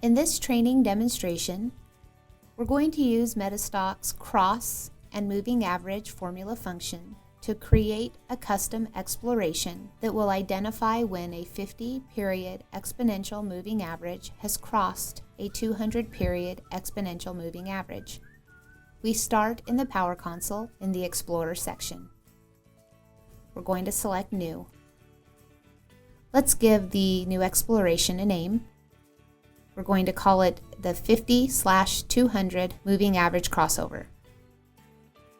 In this training demonstration, we're going to use MetaStock's cross and moving average formula function to create a custom exploration that will identify when a 50-period exponential moving average has crossed a 200-period exponential moving average. We start in the Power Console in the Explorer section. We're going to select New. Let's give the new exploration a name. We're going to call it the 50/200 moving average crossover.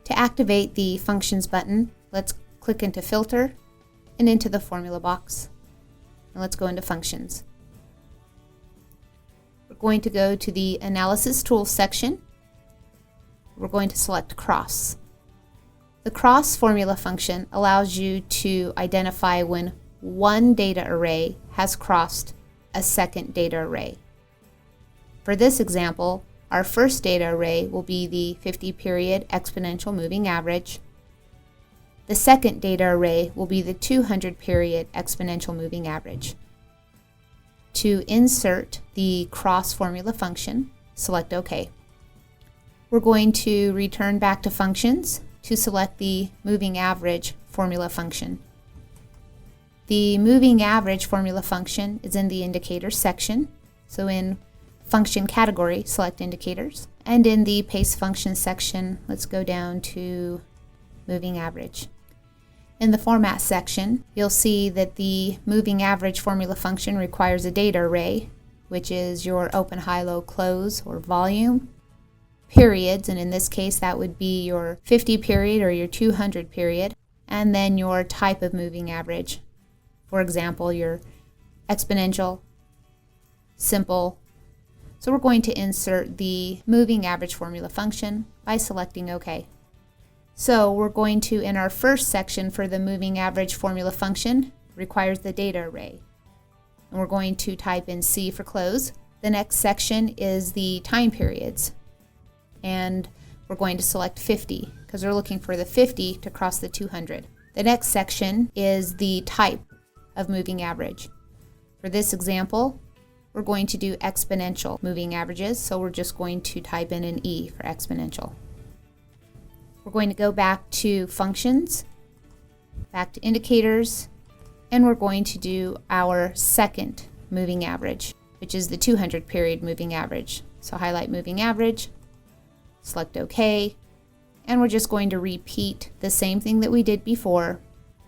To activate the Functions button, let's click into Filter and into the Formula box. And let's go into Functions. We're going to go to the Analysis Tools section. We're going to select Cross. The cross formula function allows you to identify when one data array has crossed a second data array. For this example, our first data array will be the 50-period exponential moving average. The second data array will be the 200-period exponential moving average. To insert the cross formula function, select OK. We're going to return back to Functions to select the moving average formula function. The moving average formula function is in the Indicators section, so in Function category, select Indicators, and in the Paste Function section, let's go down to Moving Average. In the Format section, you'll see that the moving average formula function requires a data array, which is your open, high, low, close, or volume, periods, and in this case that would be your 50 period or your 200 period, and then your type of moving average. For example, your exponential, simple. So we're going to insert the moving average formula function by selecting OK. So we're going to, in our first section for the moving average formula function, requires the data array. And we're going to type in C for close. The next section is the time periods. And we're going to select 50 because we're looking for the 50 to cross the 200. The next section is the type of moving average. For this example, we're going to do exponential moving averages, so we're just going to type in an E for exponential. We're going to go back to Functions, back to Indicators, and we're going to do our second moving average, which is the 200 period moving average. So highlight moving average, select OK, and we're just going to repeat the same thing that we did before.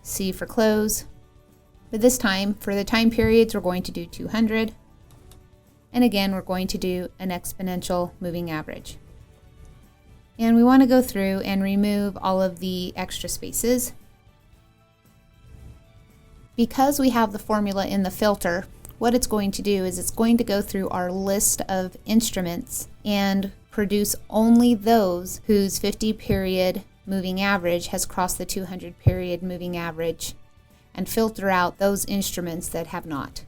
C for close. But this time, for the time periods, we're going to do 200. And again, we're going to do an exponential moving average. And we want to go through and remove all of the extra spaces. Because we have the formula in the filter, what it's going to do is it's going to go through our list of instruments and produce only those whose 50-period moving average has crossed the 200-period moving average and filter out those instruments that have not.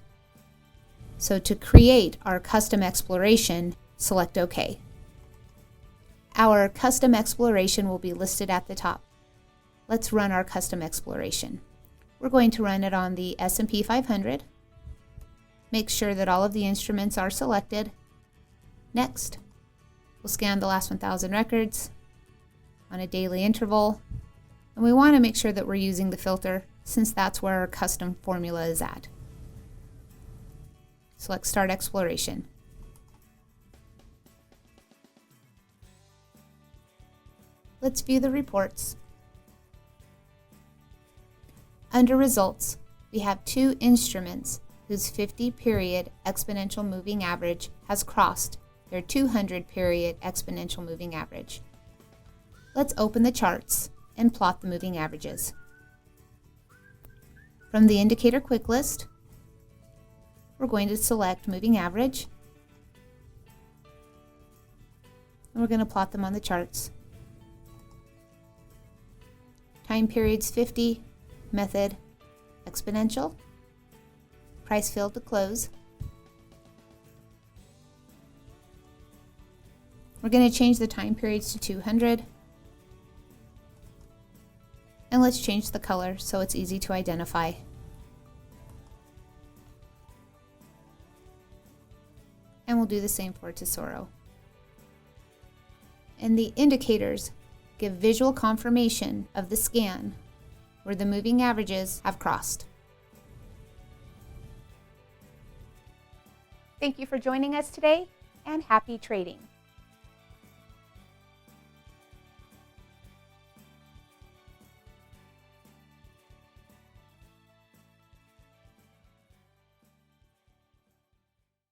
So to create our custom exploration, select OK. Our custom exploration will be listed at the top. Let's run our custom exploration. We're going to run it on the S&P 500. Make sure that all of the instruments are selected. Next, we'll scan the last 1,000 records on a daily interval. And we want to make sure that we're using the filter since that's where our custom formula is at. Select Start Exploration. Let's view the reports. Under Results, we have two instruments whose 50-period exponential moving average has crossed their 200-period exponential moving average. Let's open the charts and plot the moving averages. From the Indicator Quick List, we're going to select moving average, and we're going to plot them on the charts. Time periods 50, method exponential, price field to close. We're going to change the time periods to 200, and let's change the color so it's easy to identify. And we'll do the same for Tesoro. And the indicators give visual confirmation of the scan where the moving averages have crossed. Thank you for joining us today, and happy trading.